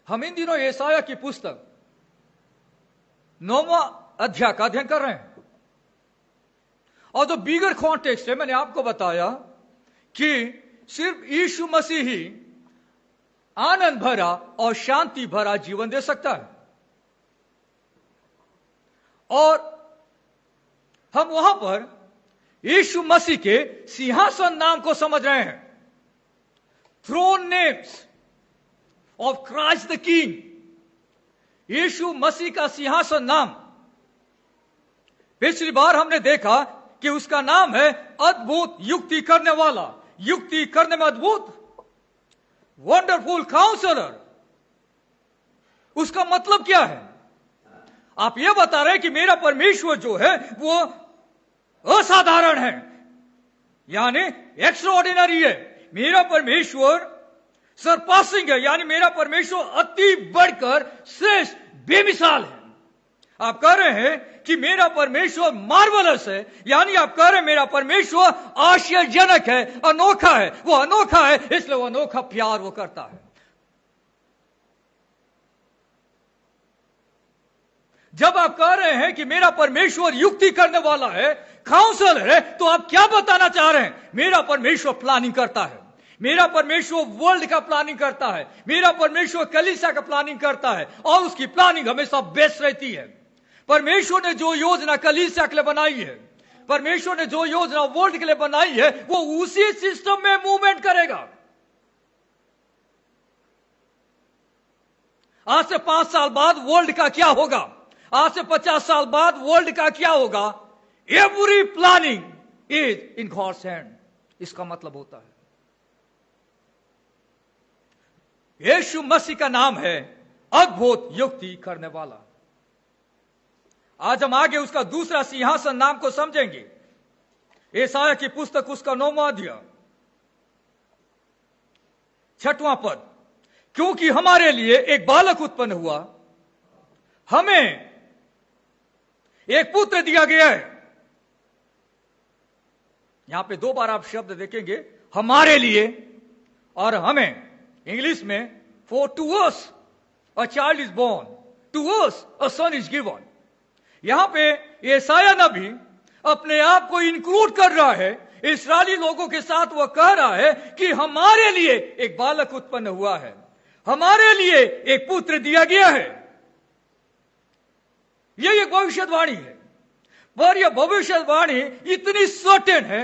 हम इन दिनों यशायाह की पुस्तक 9वां अध्याय का अध्ययन कर रहे हैं, और जो बिगर कॉन्टेक्स्ट है, मैंने आपको बताया कि सिर्फ यीशु मसीह ही आनंद भरा और शांति भरा जीवन दे सकता है। और हम वहां पर यीशु मसीह के सिंहासन नाम को समझ रहे हैं, throne names of Christ the king. Yeshu Masih का सिंहासन नाम, पिछली बार हमने देखा कि उसका नाम है अद्भुत युक्ति करने वाला, युक्ति करने में अद्भुत, वंडरफुल काउंसलर। उसका मतलब क्या है? आप यह बता रहे हैं कि मेरा परमेश्वर जो है वो असाधारण है, यानी एक्स्ट्राऑर्डिनरी है। मेरा परमेश्वर सरपासिंग है, यानी मेरा परमेश्वर अति बढ़कर श्रेष्ठ बेमिसाल है। आप कह रहे हैं कि मेरा परमेश्वर मार्वलस है, यानी आप कह रहे हैं मेरा परमेश्वर आश्चर्यजनक है, अनोखा है। वो अनोखा है, इसलिए वो अनोखा प्यार वो करता है। जब आप कह रहे हैं कि मेरा परमेश्वर युक्ति करने वाला है, काउंसलर है, तो आप क्या बताना चाह रहे हैं? मेरा परमेश्वर प्लानिंग करता है, मेरा परमेश्वर वर्ल्ड का प्लानिंग करता है, मेरा परमेश्वर कलीसिया का प्लानिंग करता है, और उसकी प्लानिंग हमेशा बेस्ट रहती है। परमेश्वर ने जो योजना कलीसिया के लिए बनाई है, परमेश्वर ने जो योजना वर्ल्ड के लिए बनाई है, वो उसी सिस्टम में मूवमेंट करेगा। आज से 5 साल बाद वर्ल्ड का क्या होगा, आज से 50 साल बाद वर्ल्ड का क्या होगा, every planning is in God's hand. इसका मतलब होता है यीशु मसीह का नाम है अद्भुत युक्ति करने वाला। आज हम आगे उसका दूसरा सिंहासन नाम को समझेंगे। यशायाह की पुस्तक उसका 9वां अध्याय 6वां पद, क्योंकि हमारे लिए एक बालक उत्पन्न हुआ, हमें एक पुत्र दिया गया है। यहां पे 2 बार आप शब्द देखेंगे, हमारे लिए और हमें। इंग्लिश में for to us a child is born, to us a son is given। यहां पे यशायाह नबी अपने आप को इंक्लूड कर रहा है, इस्राएली लोगों के साथ वह कह रहा है कि हमारे लिए एक बालक उत्पन्न हुआ है, हमारे लिए एक पुत्र दिया गया है। यह एक भविष्यवाणी है, पर यह भविष्यवाणी इतनी सर्टेन है,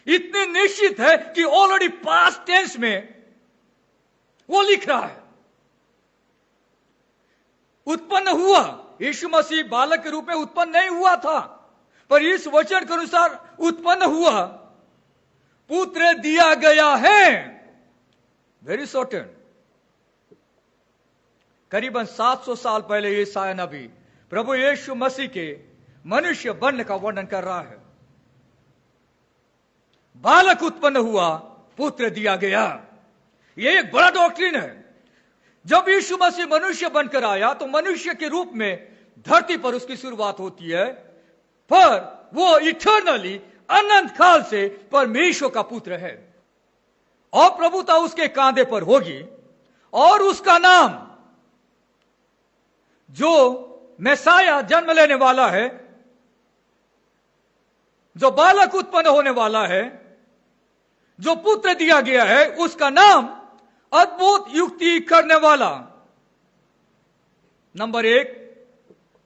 इतनी निश्चित है कि ऑलरेडी पास्ट टेंस में वो लिख रहा है। उत्पन्न हुआ, यीशु मसीह बालक के रूप में उत्पन्न नहीं हुआ था, पर इस वचन के अनुसार उत्पन्न हुआ, पुत्र दिया गया है। Very certain. करीबन 700 साल पहले यशायाह नबी प्रभु यीशु मसीह के मनुष्य बनने का वर्णन कर रहा है। बालक उत्पन्न हुआ, पुत्र दिया गया। यह एक बड़ा डॉक्ट्रिन है। जब यीशु मसीह मनुष्य बनकर आया तो मनुष्य के रूप में धरती पर उसकी शुरुआत होती है, पर वो इटर्नली अनंत काल से परमेश्वर का पुत्र है, और प्रभुता उसके कांधे पर होगी, और उसका नाम जो मैसाया जन्म लेने वाला है, जो बालक उत्पन्न होने वाला है, जो पुत्र दिया गया है, उसका नाम अद्भुत युक्ति करने वाला। नंबर 1,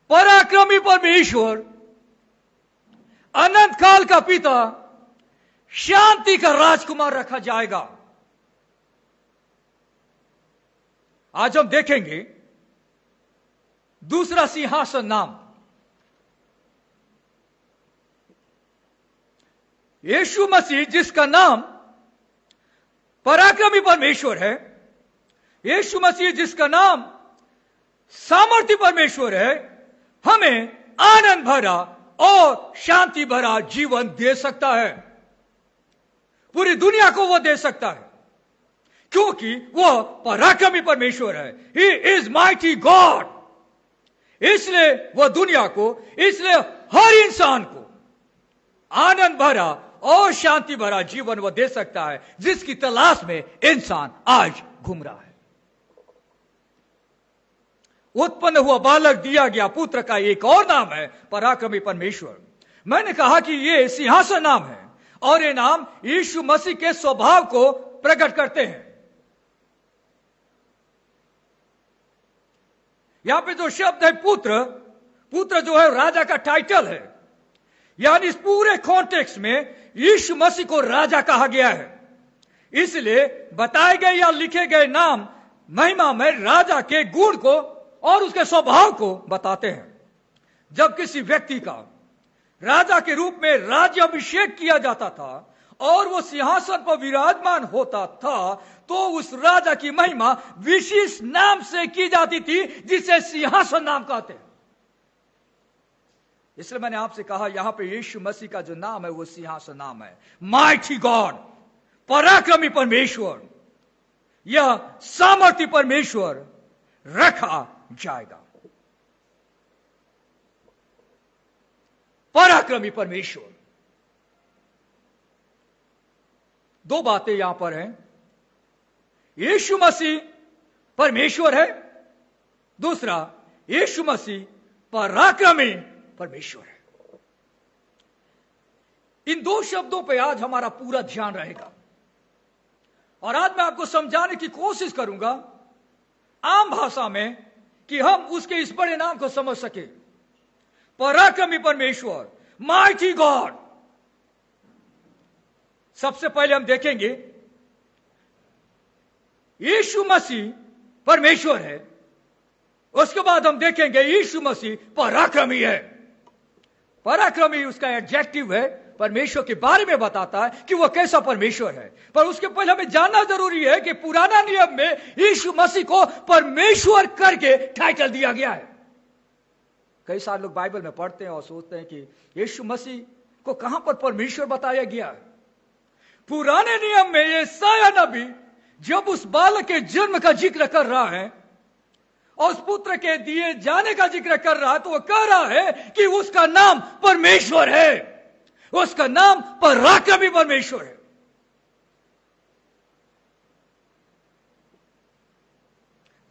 पराक्रमी परमेश्वर, अनंत काल का पिता, शांति का राजकुमार रखा जाएगा। आज हम देखेंगे दूसरा सिंहासन नाम। यीशु मसीह जिसका नाम पराक्रमी परमेश्वर है, यीशु मसीह जिसका नाम सामर्थ्य परमेश्वर है, हमें आनंद भरा और शांति भरा जीवन दे सकता है। पूरी दुनिया को वो दे सकता है, क्योंकि वह पराक्रमी परमेश्वर है। He is mighty God. इसलिए वह दुनिया को, इसलिए हर इंसान को आनंद भरा और शांति भरा जीवन वह दे सकता है, जिसकी तलाश में इंसान आज घूम रहा है। उत्पन्न हुआ बालक दिया गया पुत्र का एक और नाम है पराक्रमी परमेश्वर। मैंने कहा कि ये सिंहासन नाम है और ये नाम यीशु मसीह के स्वभाव को प्रकट करते हैं। यहां पे जो शब्द है पुत्र, पुत्र जो है राजा का टाइटल है, यानी इस पूरे कॉन्टेक्स्ट में यीशु मसीह को राजा कहा गया है। इसलिए बताए गए या लिखे गए नाम महिमा में राजा के गुण को और उसके स्वभाव को बताते हैं। जब किसी व्यक्ति का राजा के रूप में राज्याभिषेक किया जाता था और वो सिंहासन पर विराजमान होता था, तो उस राजा की महिमा विशेष नाम से की जाती थी जिसे सिंहासन नाम कहते हैं। इसलिए मैंने आपसे कहा यहां पे यीशु मसीह का जो नाम है वो सिंहासन नाम है। माइटी गॉड, पराक्रमी परमेश्वर या सामर्थ्य परमेश्वर रखा जाएगा। पराक्रमी परमेश्वर। दो बातें यहां पर हैं। यीशु मसीह परमेश्वर है, दूसरा यीशु मसीह पराक्रमी परमेश्वर है। इन दो शब्दों पे आज हमारा पूरा ध्यान रहेगा और आज मैं आपको समझाने की कोशिश करूंगा आम भाषा में कि हम उसके इस बड़े नाम को समझ सके। पराक्रमी परमेश्वर, माइटी गॉड। सबसे पहले हम देखेंगे यीशु मसीह परमेश्वर है, उसके बाद हम देखेंगे यीशु मसीह पराक्रमी है। पराक्रमी उसका एडजेक्टिव है, परमेश्वर के बारे में बताता है कि वह कैसा परमेश्वर है। पर उसके पहले हमें जानना जरूरी है कि पुराना नियम में यीशु मसीह को परमेश्वर करके टाइटल दिया गया है। कई सारे लोग बाइबल में पढ़ते हैं और सोचते हैं कि यीशु मसीह को कहां पर परमेश्वर बताया गया है। पुराने नियम में यशायाह नबी जब उस बालक के जन्म का जिक्र कर रहा है और उस पुत्र के दिए जाने का जिक्र कर रहा है, तो वह कह रहा है कि उसका नाम परमेश्वर है, उसका नाम पराक्रमी परमेश्वर है।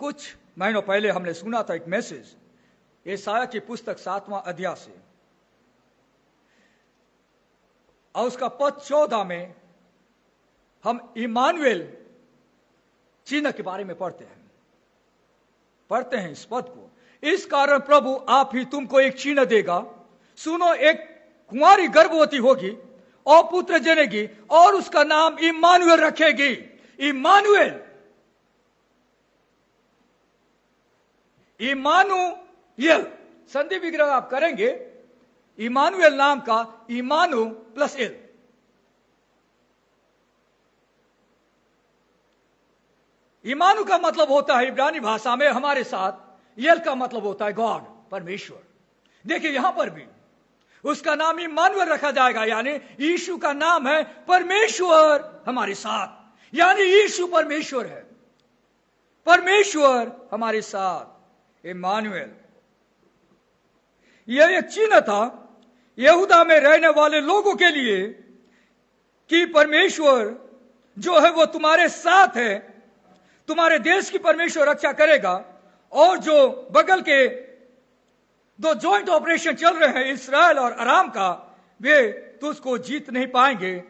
कुछ महीनों पहले हमने सुना था एक मैसेज यशायाह की पुस्तक 7वां अध्याय से, और उसका पद 14 में हम इमानुएल चिन्ह के बारे में पढ़ते हैं इस पद को। इस कारण प्रभु आप ही तुमको एक चिन्ह देगा, सुनो एक कुंवारी गर्भवती होगी और पुत्र जनेगी और उसका नाम इमानुएल रखेगी। इमानुएल, इमानुएल संधि विग्रह आप करेंगे इमानुएल नाम का, इमानु प्लस एल। इमानु का मतलब होता है इब्रानी भाषा में हमारे साथ, यल का मतलब होता है गॉड, परमेश्वर। देखिए यहां पर भी उसका नाम इमानुएल रखा जाएगा, यानी यीशु का नाम है परमेश्वर हमारे साथ, यानी यीशु परमेश्वर है, परमेश्वर हमारे साथ, इमानुएल। यह एक चिन्ह था यहूदा में रहने वाले लोगों के लिए कि परमेश्वर जो है वो तुम्हारे साथ है, तुम्हारे देश की परमेश्वर रक्षा करेगा। और जो बगल के दो जॉइंट ऑपरेशन चल रहे हैं इस्राएल और अराम का, वे तुझको जीत नहीं पाएंगे।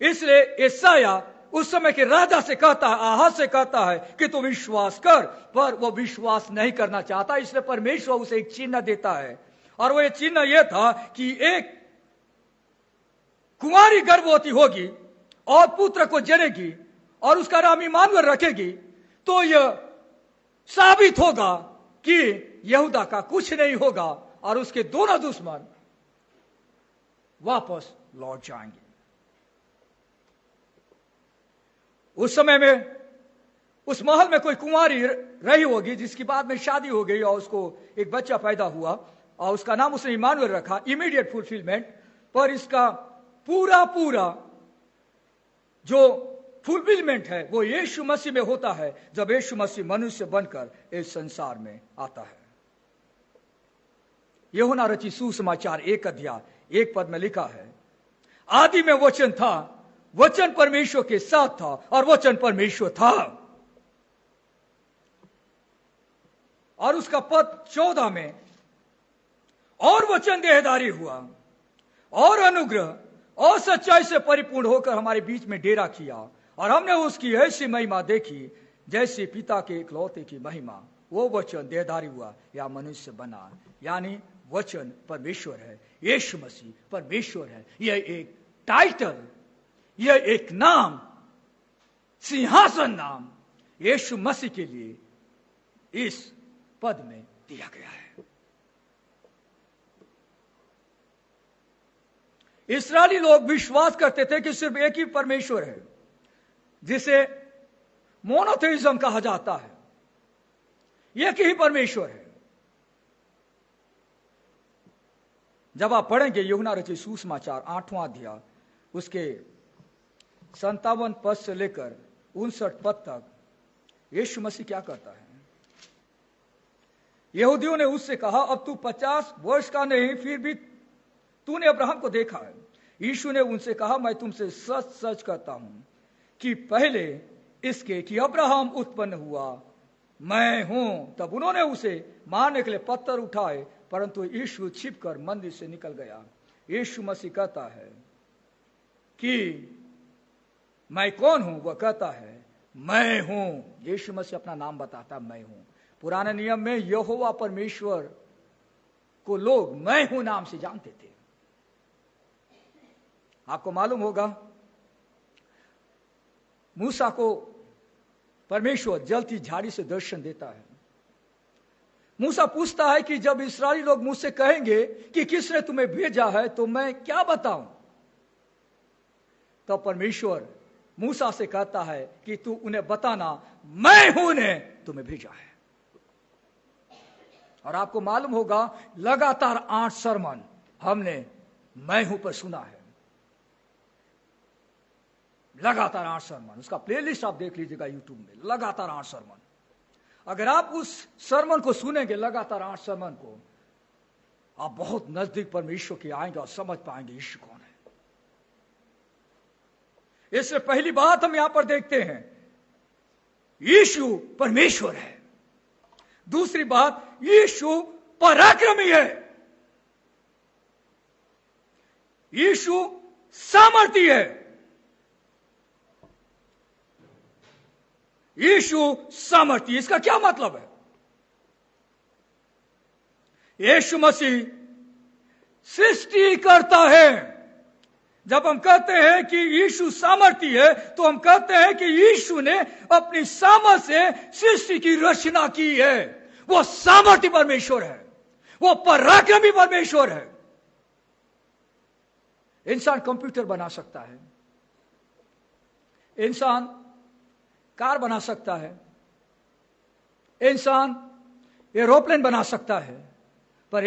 इसलिए यशायाह उस समय के राजा से कहता है, आहाज से कहता है कि तू विश्वास कर, पर वो विश्वास नहीं करना चाहता। इसलिए परमेश्वर उसे एक चिन्ह देता है और वो चिन्ह यह था कि एक कुंवारी गर्भवती होगी और पुत्र को जनेगी और उसका नाम इमानुएल रखेगी। तो यह साबित होगा कि यहूदा का कुछ नहीं होगा और उसके दोनों दुश्मन वापस लौट जाएंगे। उस समय में उस महल में कोई कुंवारी रही होगी जिसकी बाद में शादी हो गई और उसको एक बच्चा पैदा हुआ और उसका नाम उसने इमानुएल रखा, इमीडिएट फुलफिलमेंट। पर इसका पूरा जो फुलफिलमेंट है वो यीशु मसीह में होता है, जब यीशु मसीह मनुष्य बनकर इस संसार में आता है। यूहन्ना रचित सुसमाचार 1 अध्याय 1 पद में लिखा है, आदि में वचन था, वचन परमेश्वर के साथ था और वचन परमेश्वर था। और उसका पद 14 में, और वचन देहधारी हुआ और अनुग्रह और सच्चाई से परिपूर्ण होकर हमारे बीच में डेरा किया, और हमने उसकी ऐसी महिमा देखी जैसे पिता के इकलौते की महिमा। वो वचन देहधारी हुआ या मनुष्य बना, यानी वचन परमेश्वर है, यीशु मसीह परमेश्वर है। यह एक टाइटल, यह एक नाम, सिंहासन नाम यीशु मसीह के लिए इस पद में दिया गया है। इस्राएली लोग विश्वास करते थे कि सिर्फ एक ही परमेश्वर है, जिसे मोनोथेइज्म कहा जाता है। एक ही परमेश्वर है। जब आप पढ़ेंगे यूहन्ना रचित सुसमाचार 8वां अध्याय, उसके 57 पद से लेकर 59 पद तक, यीशु मसीह क्या करता है? यहूदियों ने उससे कहा, अब तू 50 वर्ष का नहीं, फिर भी तूने अब्राहम को देखा है। यीशु ने उनसे कहा, मैं तुमसे सच सच कहता हूं कि पहले इसके कि अब्राहम उत्पन्न हुआ मैं हूं। तब उन्होंने उसे मारने के लिए पत्थर उठाए, परंतु यीशु छिपकर मंदिर से निकल गया। यीशु मसीह कहता है कि मैं कौन हूं? वह कहता है मैं हूं। यीशु मसीह अपना नाम बताता, मैं हूं। पुराने नियम में यहोवा परमेश्वर को लोग मैं हूं नाम से जानते थे। आपको मालूम होगा, मूसा को परमेश्वर जलती झाड़ी से दर्शन देता है। मूसा पूछता है कि जब इस्राएली लोग मुझसे कहेंगे कि किसने तुम्हें भेजा है, तो मैं क्या बताऊं? तो परमेश्वर मूसा से कहता है कि तू उन्हें बताना, मैं हूं ने तुम्हें भेजा है। और आपको मालूम होगा, लगातार 8 सरमन हमने मैं हूं पर सुना है। लगातार 8 सरमन, उसका प्लेलिस्ट आप देख लीजिएगा यूट्यूब में, लगातार 8 सरमन। अगर आप उस सरमन को सुनेंगे, लगातार 8 सरमन को, आप बहुत नजदीक परमेश्वर के आएंगे और समझ पाएंगे यीशु कौन है। इससे पहली बात हम यहां पर देखते हैं, यीशु परमेश्वर है। दूसरी बात, यीशु पराक्रमी है। यीशु सामर्थी है। यीशु सामर्थी, इसका क्या मतलब है? यीशु मसीह सृष्टि करता है। जब हम कहते हैं कि यीशु सामर्थी है, तो हम कहते हैं कि यीशु ने अपनी सामर्थ से सृष्टि की रचना की है। वो सामर्थी परमेश्वर है, वो पराक्रमी परमेश्वर है। इंसान कंप्यूटर बना सकता है, इंसान कार बना सकता है, इंसान एरोप्लेन बना सकता है, पर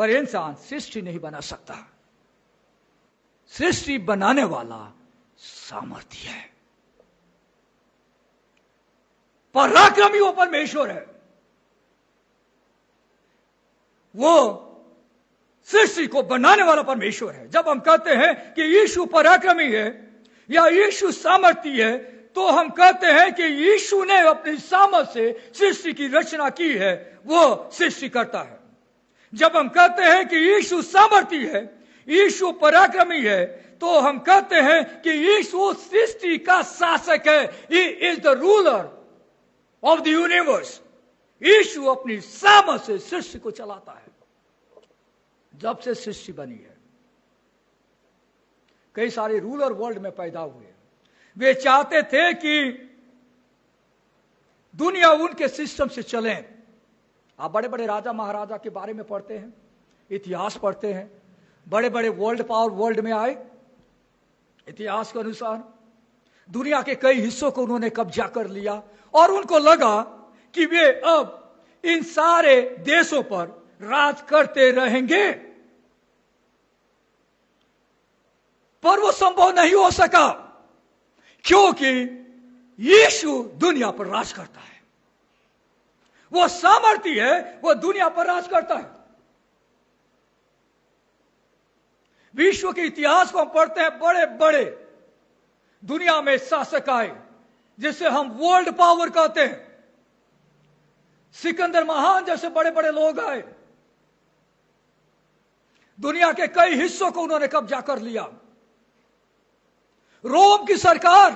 इंसान सृष्टि नहीं बना सकता। सृष्टि बनाने वाला सामर्थ्य है, पराक्रमी वो परमेश्वर है। वो सृष्टि को बनाने वाला परमेश्वर है। जब हम कहते हैं कि यीशु पराक्रमी है या यीशु सामर्थी है, तो हम कहते हैं कि यीशु ने अपनी सामर्थ से सृष्टि की रचना की है, वो सृष्टि करता है। जब हम कहते हैं कि यीशु सामर्थी है, यीशु पराक्रमी है, तो हम कहते हैं कि यीशु सृष्टि का शासक है। He is the ruler of the universe. Yeshu अपनी सामर्थ से सृष्टि को चलाता है। जब से सृष्टि बनी है, कई सारे रूलर वर्ल्ड में पैदा हुए। वे चाहते थे कि दुनिया उनके सिस्टम से चले। आप बड़े बड़े राजा महाराजा के बारे में पढ़ते हैं, इतिहास पढ़ते हैं, बड़े बड़े वर्ल्ड पावर वर्ल्ड में आए। इतिहास के अनुसार दुनिया के कई हिस्सों को उन्होंने कब्जा कर लिया और उनको लगा कि वे अब इन सारे देशों पर राज करते रहेंगे, पर वो संभव नहीं हो सका, क्योंकि यीशु दुनिया पर राज करता है। वो सामर्थी है, वो दुनिया पर राज करता है। विश्व के इतिहास को हम पढ़ते हैं, बड़े बड़े दुनिया में शासक आए, जिसे हम वर्ल्ड पावर कहते हैं। सिकंदर महान जैसे बड़े बड़े लोग आए, दुनिया के कई हिस्सों को उन्होंने कब्जा कर लिया। रोम की सरकार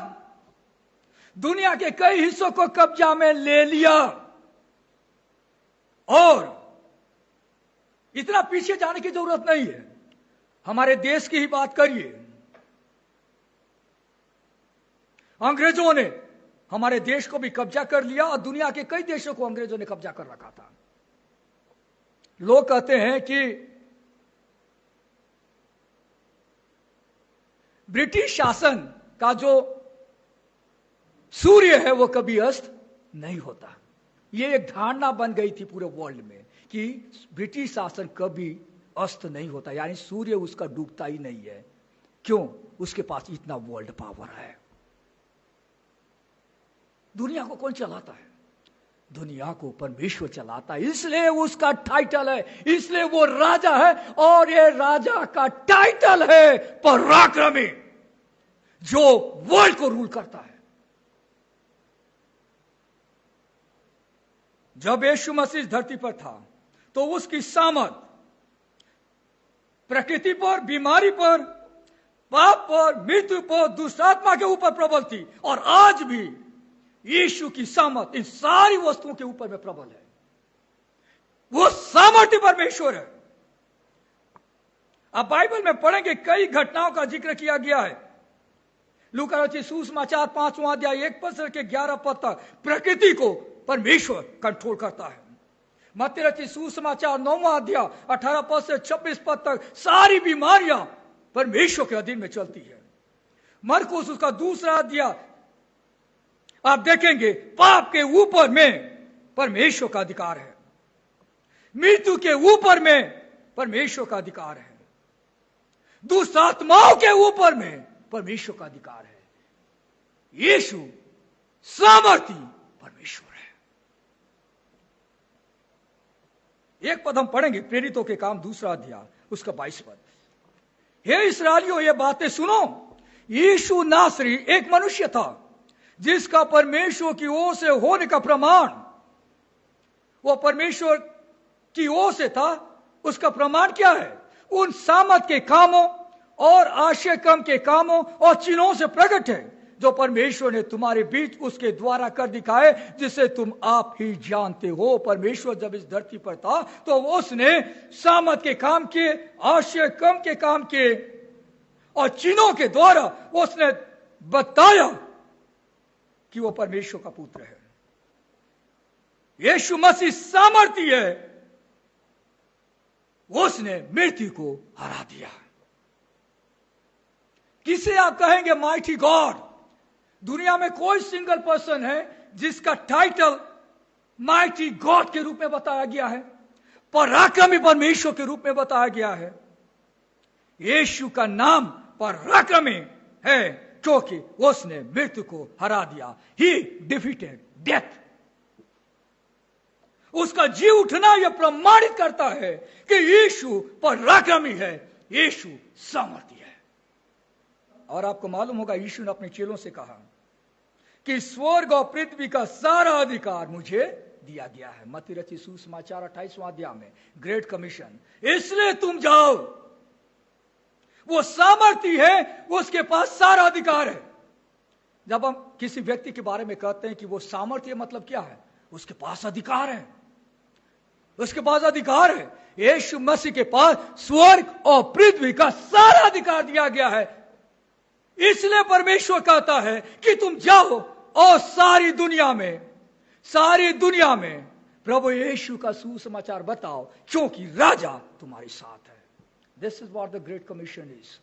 दुनिया के कई हिस्सों को कब्जा में ले लिया। और इतना पीछे जाने की जरूरत नहीं है, हमारे देश की ही बात करिए। अंग्रेजों ने हमारे देश को भी कब्जा कर लिया और दुनिया के कई देशों को अंग्रेजों ने कब्जा कर रखा था। लोग कहते हैं कि ब्रिटिश शासन का जो सूर्य है वो कभी अस्त नहीं होता। ये एक धारणा बन गई थी पूरे वर्ल्ड में कि ब्रिटिश शासन कभी अस्त नहीं होता, यानी सूर्य उसका डूबता ही नहीं है। क्यों? उसके पास इतना वर्ल्ड पावर है। दुनिया को कौन चलाता है? दुनिया को परमेश्वर चलाता है, इसलिए उसका टाइटल है, इसलिए वो राजा है। और ये राजा का टाइटल है पराक्रमी, जो वर्ल्ड को रूल करता है। जब यीशु मसीह धरती पर था तो उसकी सामर्थ प्रकृति पर, बीमारी पर, पाप पर, मृत्यु पर, दुष्टात्मा के ऊपर प्रबल थी। और आज भी यीशु की सामर्थ इन सारी वस्तुओं के ऊपर में प्रबल है। वो सामर्थ्य परमेश्वर है। अब बाइबल में पढ़ेंगे, कई घटनाओं का जिक्र किया गया है। लूका रचित सुसमाचार 5वां अध्याय 1 पद से 11 पद तक प्रकृति को परमेश्वर कंट्रोल करता है। मत्ती रचित सुसमाचार 9वां अध्याय 18 पद से 26 पद तक सारी बीमारियां परमेश्वर के अधीन में चलती है। मरकुस उसका दूसरा अध्याय आप देखेंगे, पाप के ऊपर में परमेश्वर का अधिकार है, मृत्यु के ऊपर में परमेश्वर का अधिकार है, दुष्ट आत्माओं के ऊपर में परमेश्वर का अधिकार है। यीशु सामर्थी परमेश्वर है। एक पद हम पढ़ेंगे, प्रेरितों के काम दूसरा अध्याय उसका 22 पद। हे इस्राएलियों, ये बातें सुनो। यीशु नासरी एक मनुष्य था जिसका परमेश्वर की ओर से होने का प्रमाण, वो परमेश्वर की ओर से था। उसका प्रमाण क्या है? उन सामर्थ के कामों और आश्चर्य कर्म के कामों और चिन्हों से प्रकट है जो परमेश्वर ने तुम्हारे बीच उसके द्वारा कर दिखाए, जिसे तुम आप ही जानते हो। परमेश्वर जब इस धरती पर था तो उसने सामर्थ के काम किए, आश्चर्य कर्म के काम किए और चिन्हों के द्वारा उसने बताया कि वो परमेश्वर का पुत्र है। यीशु मसीह सामर्थी है, उसने मृत्यु को हरा दिया। किसे आप कहेंगे माइटी गॉड? दुनिया में कोई सिंगल पर्सन है जिसका टाइटल माइटी गॉड के रूप में बताया गया है, पराक्रमी परमेश्वर के रूप में बताया गया है। यीशु का नाम पराक्रमी है क्योंकि उसने मृत्यु को हरा दिया। ही डिफीटेड डेथ। उसका जी उठना यह प्रमाणित करता है कि यीशु पराक्रमी है, यीशु सामर्थी है। और आपको मालूम होगा, यीशु ने अपने चेलों से कहा कि स्वर्ग और पृथ्वी का सारा अधिकार मुझे दिया गया है। मत्ती रचित सुसमाचार 28वां अध्याय में ग्रेट कमीशन। इसलिए तुम जाओ। वो सामर्थी है, उसके पास सारा अधिकार है। जब हम किसी व्यक्ति के बारे में कहते हैं कि वो सामर्थ्य, मतलब क्या है? उसके पास अधिकार है, उसके पास अधिकार है। यीशु मसीह के पास स्वर्ग और पृथ्वी का सारा अधिकार दिया गया है। इसलिए परमेश्वर कहता है कि तुम जाओ और सारी दुनिया में प्रभु यीशु का सुसमाचार बताओ, क्योंकि राजा तुम्हारे साथ है। This is what the great commission is.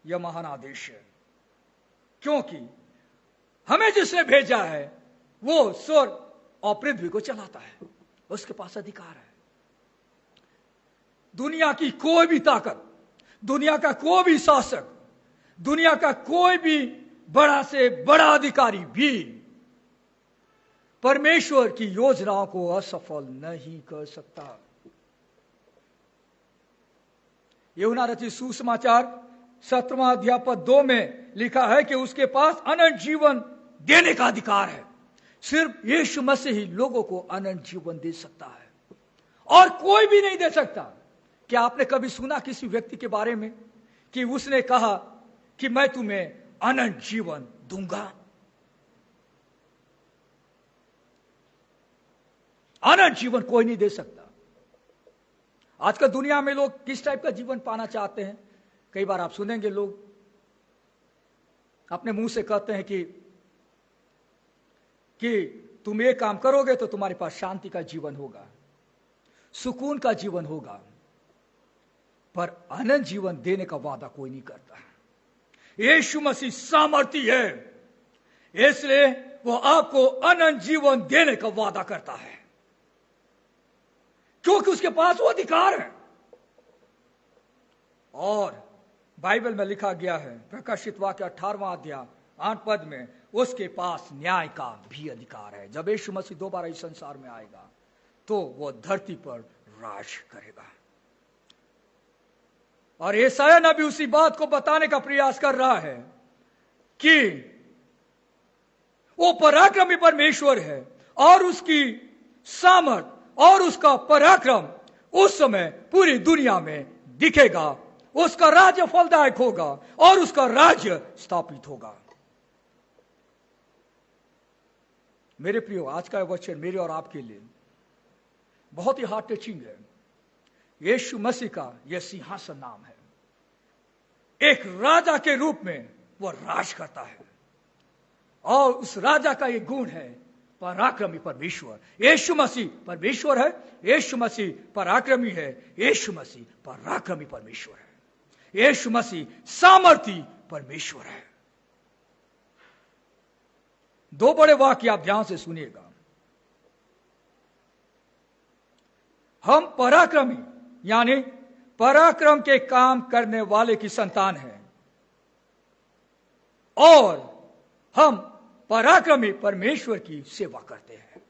यह महान आदेश है, क्योंकि हमें जिसने भेजा है वो स्वर्ग और पृथ्वी को चलाता है, उसके पास अधिकार है। दुनिया की कोई भी ताकत, दुनिया का कोई भी शासक, दुनिया का कोई भी बड़ा से बड़ा अधिकारी भी परमेश्वर की योजनाओं को असफल नहीं कर सकता। यूहन्ना रचित सुसमाचार 17वां अध्याय पद 2 में लिखा है कि उसके पास अनंत जीवन देने का अधिकार है। सिर्फ यीशु मसीह ही लोगों को अनंत जीवन दे सकता है, और कोई भी नहीं दे सकता। क्या आपने कभी सुना किसी व्यक्ति के बारे में कि उसने कहा कि मैं तुम्हें अनंत जीवन दूंगा? अनंत जीवन कोई नहीं दे सकता। आजकल दुनिया में लोग किस टाइप का जीवन पाना चाहते हैं? कई बार आप सुनेंगे लोग अपने मुंह से कहते हैं कि तुम ये काम करोगे तो तुम्हारे पास शांति का जीवन होगा, सुकून का जीवन होगा, पर अनंत जीवन देने का वादा कोई नहीं करता। यीशु मसीह सामर्थी है, इसलिए वो आपको अनंत जीवन देने का वादा करता है, क्योंकि उसके पास वो अधिकार है। और बाइबल में लिखा गया है, प्रकाशित वाक्य 18वां अध्याय 8 पद में, उसके पास न्याय का भी अधिकार है। जब यीशु मसीह दोबारा इस संसार में आएगा तो वो धरती पर राज करेगा। और यशायाह नबी उसी बात को बताने का प्रयास कर रहा है कि वो पराक्रमी परमेश्वर है, और उसकी सामर्थ और उसका पराक्रम उस समय पूरी दुनिया में दिखेगा। उसका राज्य फलदायक होगा और उसका राज्य स्थापित होगा। मेरे प्रियो, आज का वचन मेरे और आपके लिए बहुत ही हार्ट टचिंग है। यीशु मसीह का यह सिंहासन नाम है। एक राजा के रूप में वह राज करता है, और उस राजा का एक गुण है पराक्रमी परमेश्वर। यीशु मसीह परमेश्वर है, यीशु मसीह पराक्रमी है, यीशु मसीह पराक्रमी परमेश्वर है, यीशु मसीह सामर्थी परमेश्वर है। दो बड़े वाक्य आप ध्यान से सुनिएगा। हम पराक्रमी यानी पराक्रम के काम करने वाले की संतान हैं, और हम पराक्रमी परमेश्वर की सेवा करते हैं।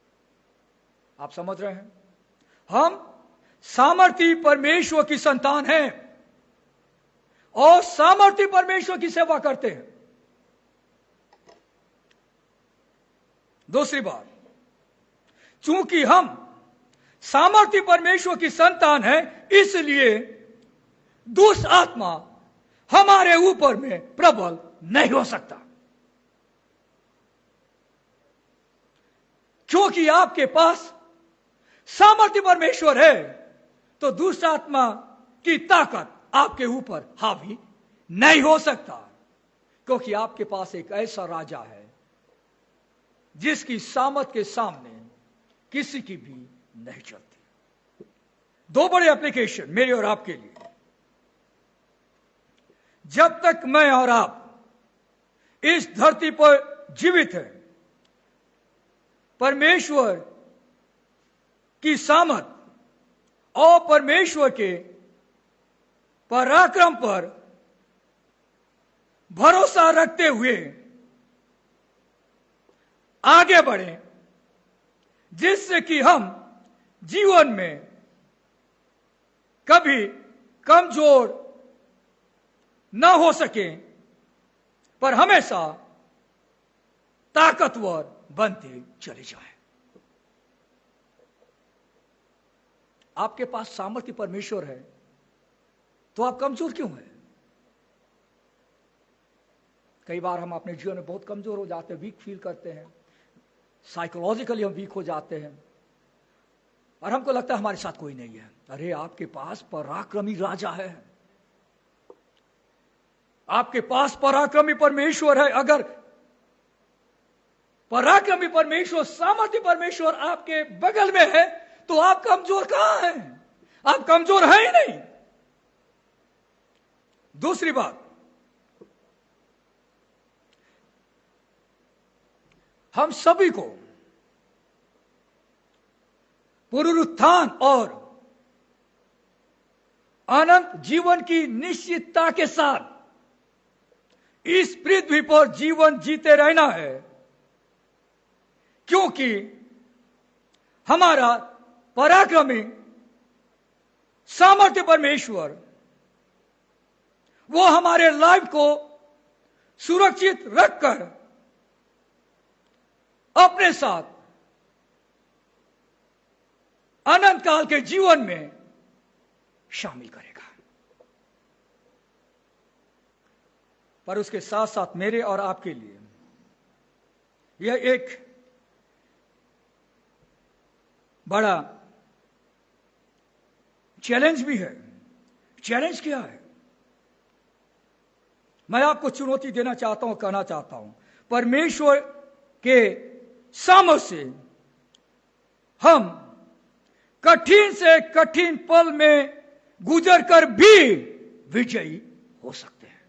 आप समझ रहे हैं? हम सामर्थी परमेश्वर की संतान हैं और सामर्थी परमेश्वर की सेवा करते हैं। दूसरी बात, चूंकि हम सामर्थी परमेश्वर की संतान हैं, इसलिए दुष्ट आत्मा हमारे ऊपर में प्रबल नहीं हो सकता, क्योंकि आपके पास सामर्थ्य परमेश्वर है, तो दुष्ट आत्मा की ताकत आपके ऊपर हावी नहीं हो सकता, क्योंकि आपके पास एक ऐसा राजा है जिसकी सामर्थ के सामने किसी की भी नहीं चलती। दो बड़े एप्लीकेशन मेरे और आपके लिए। जब तक मैं और आप इस धरती पर जीवित हैं, परमेश्वर की सामर्थ और परमेश्वर के पराक्रम पर भरोसा रखते हुए आगे बढ़ें, जिससे कि हम जीवन में कभी कमजोर न हो सकें, पर हमेशा ताकतवर बनते चले जाएं। आपके पास सामर्थ्य परमेश्वर है, तो आप कमजोर क्यों हैं? कई बार हम अपने जीवन में बहुत कमजोर हो जाते हैं, वीक फील करते हैं, साइकोलॉजिकली हम वीक हो जाते हैं, और हमको लगता है हमारे साथ कोई नहीं है। अरे, आपके पास पराक्रमी राजा है, आपके पास पराक्रमी परमेश्वर है। अगर पराक्रमी परमेश्वर, सामर्थ्य परमेश्वर आपके बगल में है, तो आप कमजोर कहां हैं? आप कमजोर हैं ही नहीं। दूसरी बात, हम सभी को पुनरुत्थान और अनंत जीवन की निश्चितता के साथ इस पृथ्वी पर जीवन जीते रहना है, क्योंकि हमारा पराक्रमी सामर्थ्य परमेश्वर वो हमारे लाइफ को सुरक्षित रखकर अपने साथ अनंत काल के जीवन में शामिल करेगा। पर उसके साथ साथ मेरे और आपके लिए यह एक बड़ा चैलेंज भी है। चैलेंज क्या है? मैं आपको चुनौती देना चाहता हूं, कहना चाहता हूं, परमेश्वर के सामर्थ्य से हम कठिन से कठिन पल में गुजरकर भी विजयी हो सकते हैं।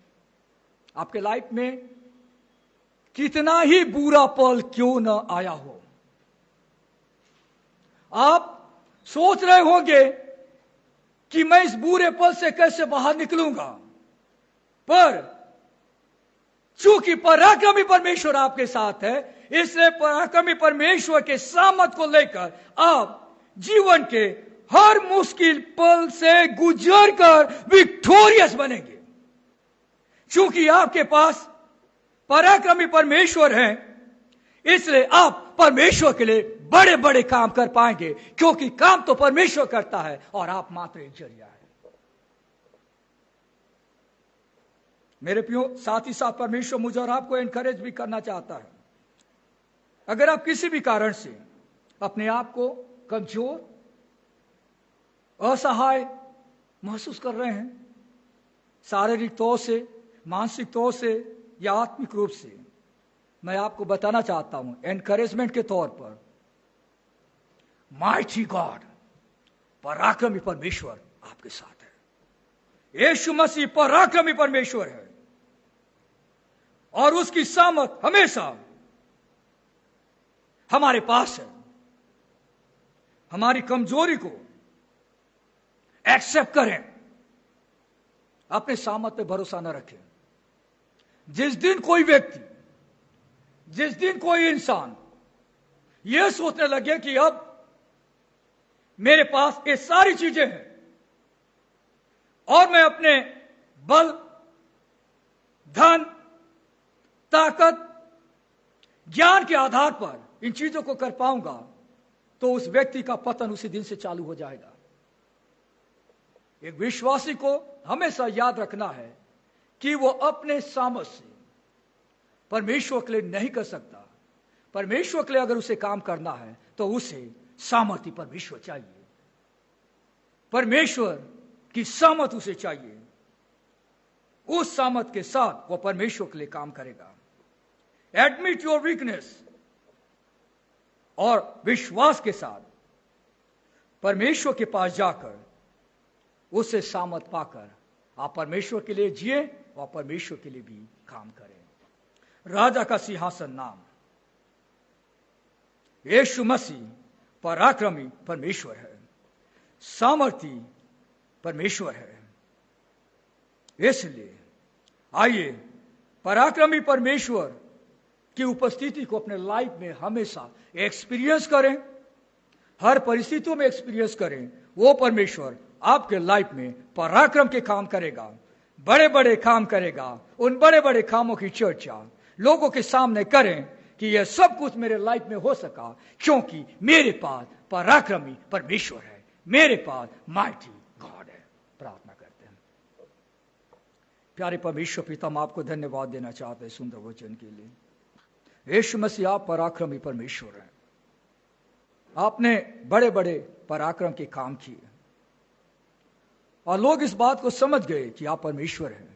आपके लाइफ में कितना ही बुरा पल क्यों न आया हो, आप सोच रहे होंगे कि मैं इस बुरे पल से कैसे बाहर निकलूंगा, पर चूंकि पराक्रमी परमेश्वर आपके साथ है, इसलिए पराक्रमी परमेश्वर के सामर्थ को लेकर आप जीवन के हर मुश्किल पल से गुजरकर विक्टोरियस बनेंगे। चूंकि आपके पास पराक्रमी परमेश्वर है, इसलिए आप परमेश्वर के लिए बड़े बड़े काम कर पाएंगे, क्योंकि काम तो परमेश्वर करता है और आप मात्र एक जरिया है। मेरे प्रियो, साथ ही साथ परमेश्वर मुझे और आपको एनकरेज भी करना चाहता है। अगर आप किसी भी कारण से अपने आप को कमजोर, असहाय महसूस कर रहे हैं, शारीरिक तौर से, मानसिक तौर से या आत्मिक रूप से, मैं आपको बताना चाहता हूं एनकरेजमेंट के तौर पर, माइटी गॉड, पराक्रमी परमेश्वर आपके साथ है। यीशु मसीह पराक्रमी परमेश्वर है और उसकी सामर्थ हमेशा हमारे पास है। हमारी कमजोरी को एक्सेप्ट करें, अपने सामर्थ पे भरोसा न रखें। जिस दिन कोई व्यक्ति, जिस दिन कोई इंसान यह सोचने लगे कि अब मेरे पास ये सारी चीजें हैं और मैं अपने बल, धन, ताकत, ज्ञान के आधार पर इन चीजों को कर पाऊंगा, तो उस व्यक्ति का पतन उसी दिन से चालू हो जाएगा। एक विश्वासी को हमेशा याद रखना है कि वो अपने सामर्थ्य से परमेश्वर के लिए नहीं कर सकता। परमेश्वर के लिए अगर उसे काम करना है तो उसे सामर्थ्य परमेश्वर चाहिए, परमेश्वर की सामर्थ उसे चाहिए। उस सामर्थ के साथ वो परमेश्वर के लिए काम करेगा। एडमिट योर वीकनेस, और विश्वास के साथ परमेश्वर के पास जाकर उससे सामर्थ पाकर आप परमेश्वर के लिए जिए और परमेश्वर के लिए भी काम करें। राजा का सिंहासन नाम यीशु मसीह पराक्रमी परमेश्वर है, सामर्थी परमेश्वर है। इसलिए आइए पराक्रमी परमेश्वर की उपस्थिति को अपने लाइफ में हमेशा एक्सपीरियंस करें, हर परिस्थितियों में एक्सपीरियंस करें। वो परमेश्वर आपके लाइफ में पराक्रम के काम करेगा, बड़े बड़े काम करेगा। उन बड़े बड़े कामों की चर्चा लोगों के सामने करें कि यह सब कुछ मेरे लाइफ में हो सका क्योंकि मेरे पास पराक्रमी परमेश्वर है, मेरे पास माइटी गॉड है। प्रार्थना करते हैं। प्यारे परमेश्वर पिता, हम आपको धन्यवाद देना चाहते हैं सुंदर वचन के लिए। यीशु मसीह आप पराक्रमी परमेश्वर हैं। आपने बड़े बड़े पराक्रम के काम किए और लोग इस बात को समझ गए कि आप परमेश्वर हैं।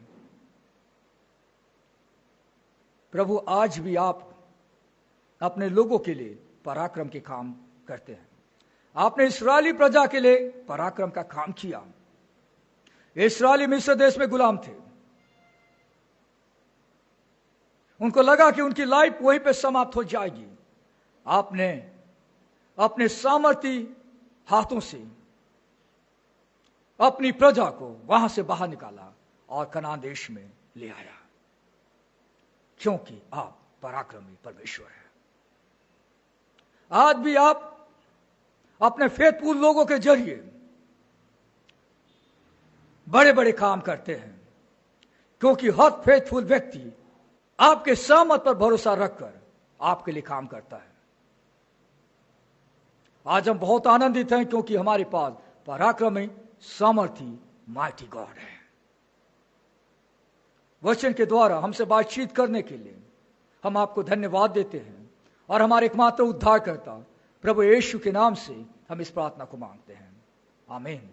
प्रभु, आज भी आप अपने लोगों के लिए पराक्रम के काम करते हैं। आपने इस्राएली प्रजा के लिए पराक्रम का काम किया। इस्राएली मिस्र देश में गुलाम थे, उनको लगा कि उनकी लाइफ वहीं पे समाप्त हो जाएगी। आपने अपने सामर्थी हाथों से अपनी प्रजा को वहां से बाहर निकाला और कनान देश में ले आया, क्योंकि आप पराक्रमी परमेश्वर हैं। आज भी आप अपने फेथफुल लोगों के जरिए बड़े बड़े काम करते हैं, क्योंकि हर फेथफुल व्यक्ति आपके सामर्थ पर भरोसा रखकर आपके लिए काम करता है। आज हम बहुत आनंदित हैं क्योंकि हमारे पास पराक्रमी, सामर्थी, माइटी गॉड है। वचन के द्वारा हमसे बातचीत करने के लिए हम आपको धन्यवाद देते हैं और हमारे एकमात्र उद्धारकर्ता प्रभु यीशु के नाम से हम इस प्रार्थना को मांगते हैं। आमीन।